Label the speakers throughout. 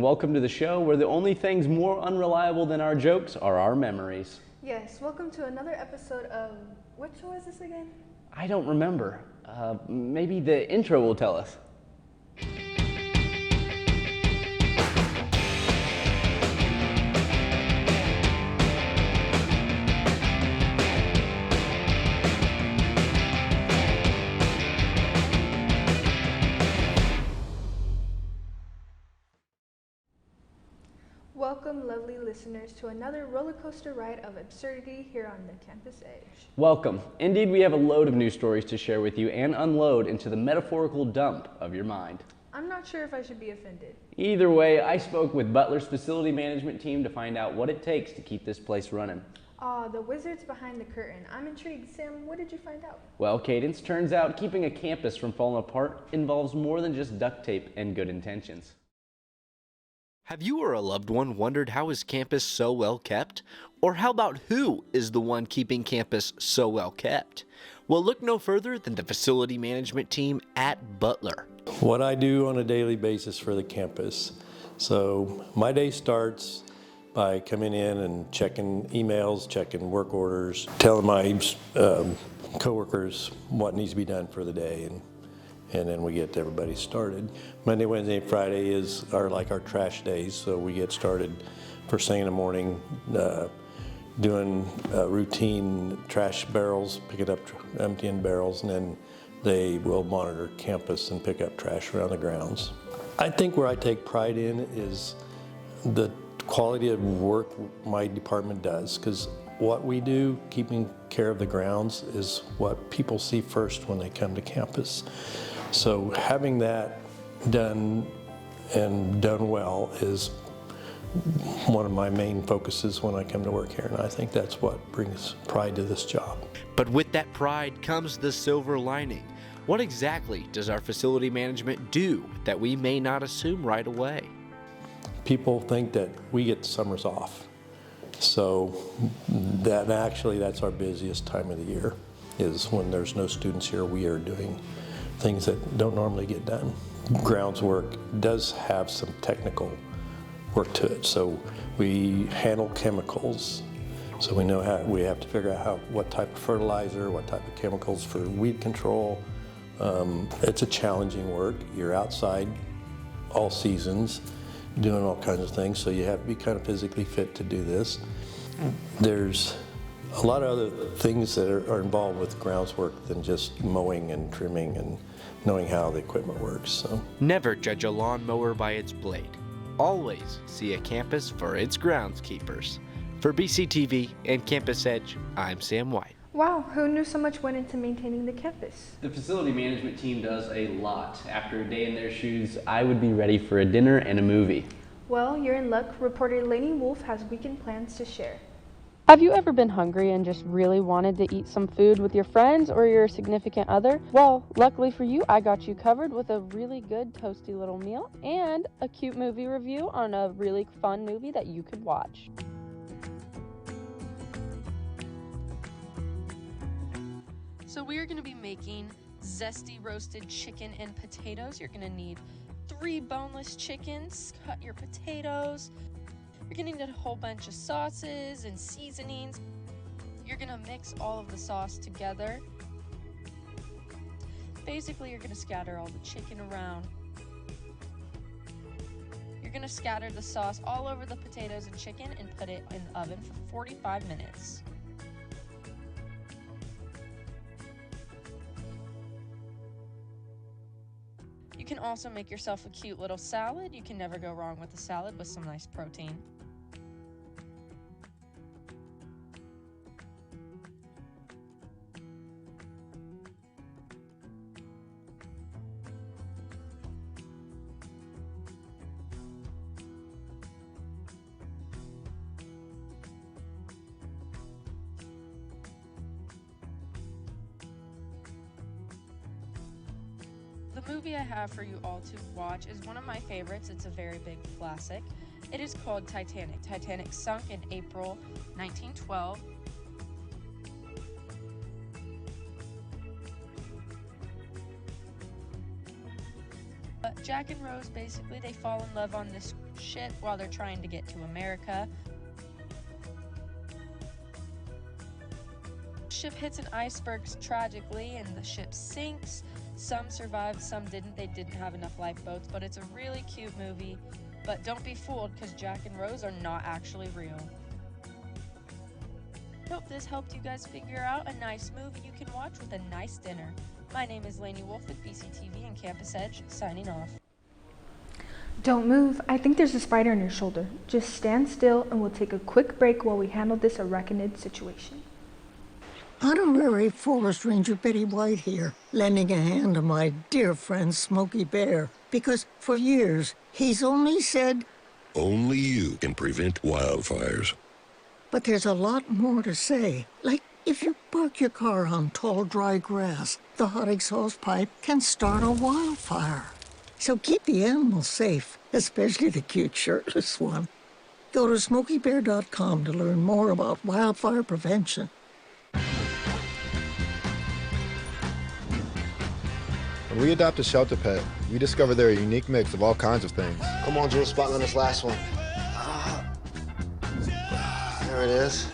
Speaker 1: welcome to the show where the only things more unreliable than our jokes are our memories.
Speaker 2: Yes, welcome to another episode of, which show is this again?
Speaker 1: I don't remember. Maybe the intro will tell us.
Speaker 2: Welcome, lovely listeners, to another roller coaster ride of absurdity here on the Campus Edge.
Speaker 1: Welcome. Indeed, we have a load of new stories to share with you and unload into the metaphorical dump of your mind.
Speaker 2: I'm not sure if I should be offended.
Speaker 1: Either way, I spoke with Butler's facility management team to find out what it takes to keep this place running.
Speaker 2: The wizards behind the curtain. I'm intrigued. Sam, what did you find out?
Speaker 1: Well, Cadence, turns out keeping a campus from falling apart involves more than just duct tape and good intentions.
Speaker 3: Have you or a loved one wondered how is campus so well kept? Or how about who is the one keeping campus so well kept? Well, look no further than the facility management team at Butler.
Speaker 4: What I do on a daily basis for the campus. So my day starts by coming in and checking emails, checking work orders, telling my coworkers what needs to be done for the day, and then we get everybody started. Monday, Wednesday, and Friday are like our trash days, so we get started first thing in the morning doing routine trash barrels, picking up emptying barrels, and then they will monitor campus and pick up trash around the grounds. I think where I take pride in is the quality of work my department does, because what we do, keeping care of the grounds, is what people see first when they come to campus. So having that done and done well is one of my main focuses when I come to work here, and I think that's what brings pride to this job.
Speaker 3: But with that pride comes the silver lining. What exactly does our facility management do that we may not assume right away?
Speaker 4: People think that we get summers off. So that's our busiest time of the year, is when there's no students here. We are doing things that don't normally get done. Grounds work does have some technical work to it. So we handle chemicals. So we know how we have to figure out what type of fertilizer, what type of chemicals for weed control. It's a challenging work. You're outside all seasons doing all kinds of things, so you have to be kind of physically fit to do this. There's a lot of other things that are involved with grounds work than just mowing and trimming and knowing how the equipment works. So
Speaker 3: never judge a lawnmower by its blade. Always see a campus for its groundskeepers. For BCTV and Campus Edge, I'm Sam White.
Speaker 2: Wow, who knew so much went into maintaining the campus?
Speaker 1: The facility management team does a lot. After a day in their shoes, I would be ready for a dinner and a movie.
Speaker 2: Well, you're in luck. Reporter Lanie Wolf has weekend plans to share.
Speaker 5: Have you ever been hungry and just really wanted to eat some food with your friends or your significant other? Well, luckily for you, I got you covered with a really good toasty little meal and a cute movie review on a really fun movie that you could watch.
Speaker 6: So we are going to be making zesty roasted chicken and potatoes. You're going to need 3 boneless chickens. Cut your potatoes. You're going to need a whole bunch of sauces and seasonings. You're going to mix all of the sauce together. Basically, you're going to scatter all the chicken around. You're going to scatter the sauce all over the potatoes and chicken and put it in the oven for 45 minutes. You can also make yourself a cute little salad. You can never go wrong with a salad with some nice protein. The movie I have for you all to watch is one of my favorites. It's a very big classic. It is called Titanic. Titanic sunk in April 1912. Jack and Rose, basically, they fall in love on this ship while they're trying to get to America. The ship hits an iceberg tragically, and the ship sinks. Some survived, some didn't. They didn't have enough lifeboats, but it's a really cute movie. But don't be fooled, because Jack and Rose are not actually real. Hope this helped you guys figure out a nice movie you can watch with a nice dinner. My name is Lanie Wolf with BCTV and Campus Edge, signing off.
Speaker 2: Don't move. I think there's a spider on your shoulder. Just stand still and we'll take a quick break while we handle this arachnid situation.
Speaker 7: Honorary Forest Ranger Betty White here, lending a hand to my dear friend Smokey Bear, because for years he's only said,
Speaker 8: only you can prevent wildfires.
Speaker 7: But there's a lot more to say. Like, if you park your car on tall, dry grass, the hot exhaust pipe can start a wildfire. So keep the animals safe, especially the cute shirtless one. Go to smokeybear.com to learn more about wildfire prevention.
Speaker 9: When we adopt a shelter pet, we discover they're a unique mix of all kinds of things.
Speaker 10: Come on, Jules, spot on this last one. There it is.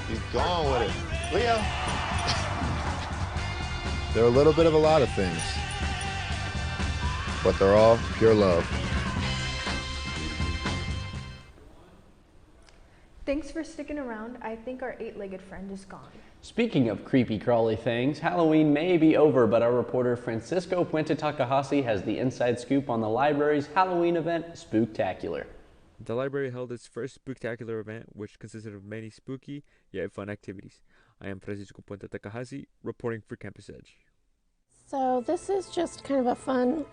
Speaker 9: Keep going with it. Leo! They're a little bit of a lot of things, but they're all pure love.
Speaker 2: Thanks for sticking around. I think our 8-legged friend is gone.
Speaker 1: Speaking of creepy crawly things, Halloween may be over, but our reporter Francisco Puente Takajasi has the inside scoop on the library's Halloween event, Spooktacular.
Speaker 11: The library held its first Spooktacular event, which consisted of many spooky yet fun activities. I am Francisco Puente Takajasi, reporting for Campus Edge.
Speaker 12: So this is just kind of a fun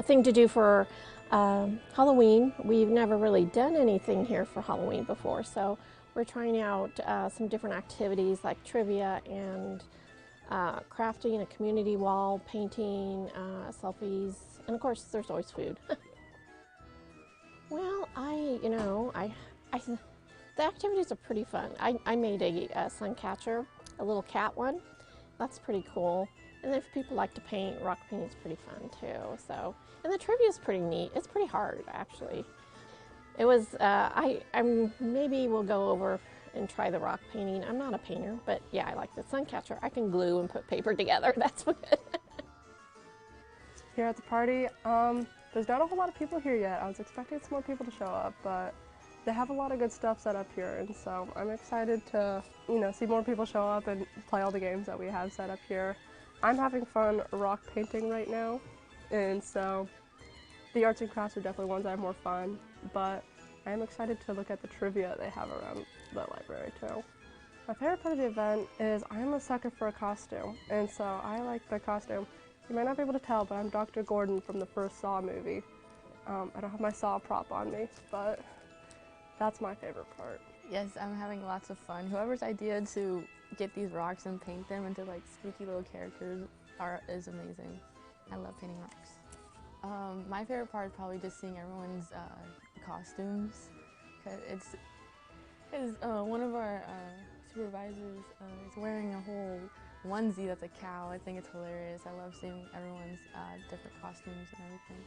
Speaker 12: thing to do for Halloween. We've never really done anything here for Halloween before, so we're trying out some different activities like trivia and crafting, a community wall, painting, selfies, and of course there's always food. Well, the activities are pretty fun. I made a sun catcher, a little cat one. That's pretty cool. And if people like to paint, rock painting is pretty fun too. So, and the trivia is pretty neat. It's pretty hard, actually. It was, maybe we'll go over and try the rock painting. I'm not a painter, but yeah, I like the sun catcher. I can glue and put paper together. That's what.
Speaker 13: Here at the party, there's not a whole lot of people here yet. I was expecting some more people to show up, but they have a lot of good stuff set up here, and so I'm excited to, see more people show up and play all the games that we have set up here. I'm having fun rock painting right now, and so the arts and crafts are definitely ones that have more fun, but I am excited to look at the trivia they have around the library too. My favorite part of the event is I'm a sucker for a costume, and so I like the costume. You might not be able to tell, but I'm Dr. Gordon from the first Saw movie. I don't have my Saw prop on me, but that's my favorite part.
Speaker 14: Yes, I'm having lots of fun. Whoever's idea to get these rocks and paint them into like spooky little characters is amazing. I love painting rocks. My favorite part is probably just seeing everyone's costumes. It's one of our supervisors is wearing a whole onesie that's a cow. I think it's hilarious. I love seeing everyone's different costumes and everything.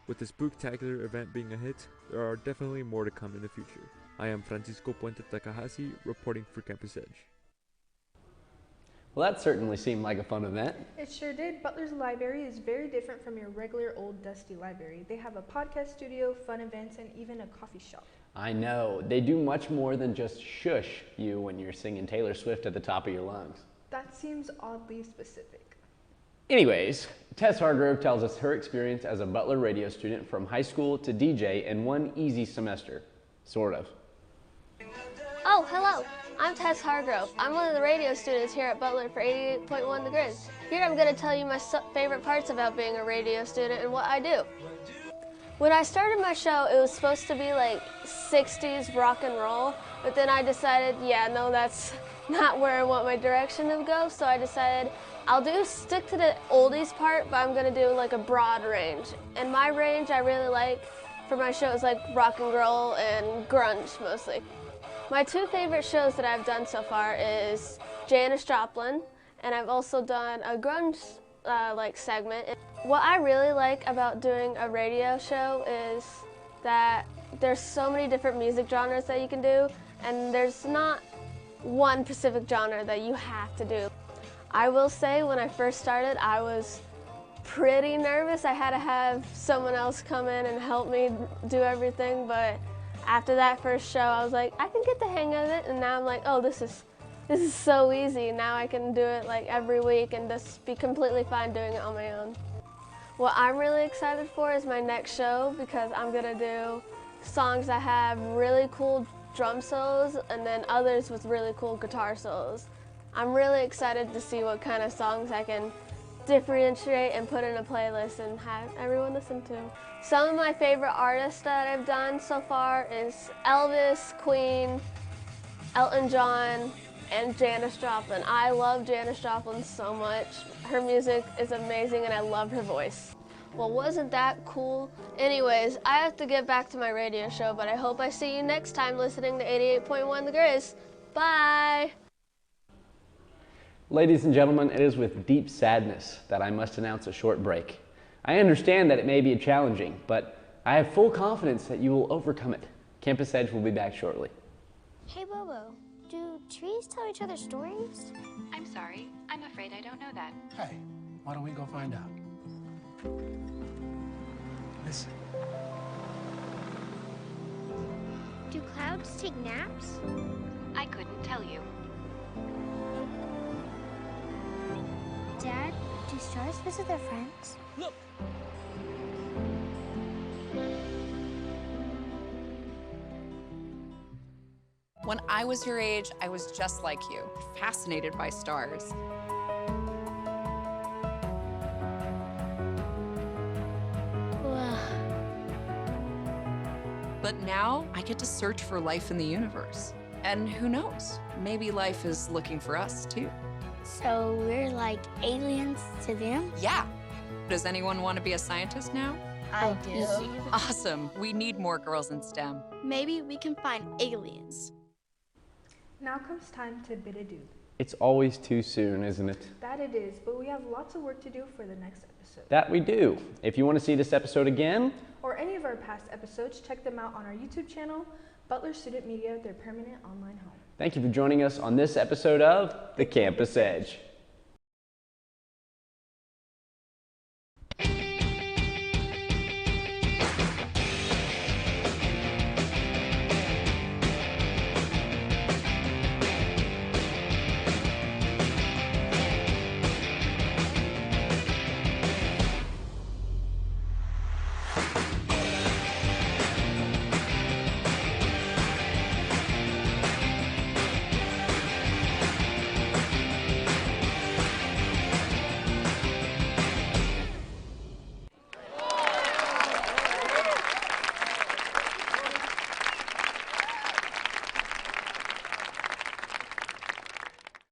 Speaker 11: With the Spooktacular event being a hit, there are definitely more to come in the future. I am Francisco Puente Takajasi, reporting for Campus Edge.
Speaker 1: Well, that certainly seemed like a fun event.
Speaker 2: It sure did. Butler's library is very different from your regular old dusty library. They have a podcast studio, fun events, and even a coffee shop.
Speaker 1: I know. They do much more than just shush you when you're singing Taylor Swift at the top of your lungs.
Speaker 2: That seems oddly specific.
Speaker 1: Anyways, Tess Hargrove tells us her experience as a Butler radio student from high school to DJ in one easy semester. Sort of.
Speaker 15: Oh, hello. I'm Tess Hargrove. I'm one of the radio students here at Butler for 88.1 The Grid. Here I'm going to tell you my favorite parts about being a radio student and what I do. When I started my show, it was supposed to be like 60s rock and roll, but then I decided, no, that's not where I want my direction to go, so I decided I'll stick to the oldies part, but I'm going to do like a broad range. And my range I really like for my show is like rock and roll and grunge mostly. My two favorite shows that I've done so far is Janis Joplin and I've also done a grunge like segment. What I really like about doing a radio show is that there's so many different music genres that you can do, and there's not one specific genre that you have to do. I will say when I first started, I was pretty nervous. I had to have someone else come in and help me do everything, but after that first show, I was like, I can get the hang of it, and now I'm like, oh, this is so easy. Now I can do it like every week and just be completely fine doing it on my own. What I'm really excited for is my next show, because I'm gonna do songs that have really cool drum solos and then others with really cool guitar solos. I'm really excited to see what kind of songs I can differentiate and put in a playlist and have everyone listen to. Some of my favorite artists that I've done so far is Elvis, Queen, Elton John, and Janis Joplin. I love Janis Joplin so much. Her music is amazing and I love her voice. Well, wasn't that cool? Anyways, I have to get back to my radio show, but I hope I see you next time listening to 88.1 The Grizz. Bye!
Speaker 1: Ladies and gentlemen, it is with deep sadness that I must announce a short break. I understand that it may be challenging, but I have full confidence that you will overcome it. Campus Edge will be back shortly.
Speaker 16: Hey Bobo, do trees tell each other stories?
Speaker 17: I'm sorry, I'm afraid I don't know that.
Speaker 18: Hey, why don't we go find out? Listen.
Speaker 16: Do clouds take naps?
Speaker 17: I couldn't tell you.
Speaker 16: Dad, do stars visit their friends?
Speaker 18: Look!
Speaker 19: When I was your age, I was just like you, fascinated by stars. But now I get to search for life in the universe. And who knows, maybe life is looking for us too.
Speaker 16: So we're like aliens to them?
Speaker 19: Yeah. Does anyone want to be a scientist now?
Speaker 16: I do.
Speaker 19: Awesome. We need more girls in STEM.
Speaker 16: Maybe we can find aliens.
Speaker 2: Now comes time to bid adieu.
Speaker 1: It's always too soon, isn't it?
Speaker 2: That it is, but we have lots of work to do for the next episode.
Speaker 1: That we do. If you want to see this episode again,
Speaker 2: or any of our past episodes, check them out on our YouTube channel, Butler Student Media, their permanent online home.
Speaker 1: thank you for joining us on this episode of The Campus Edge.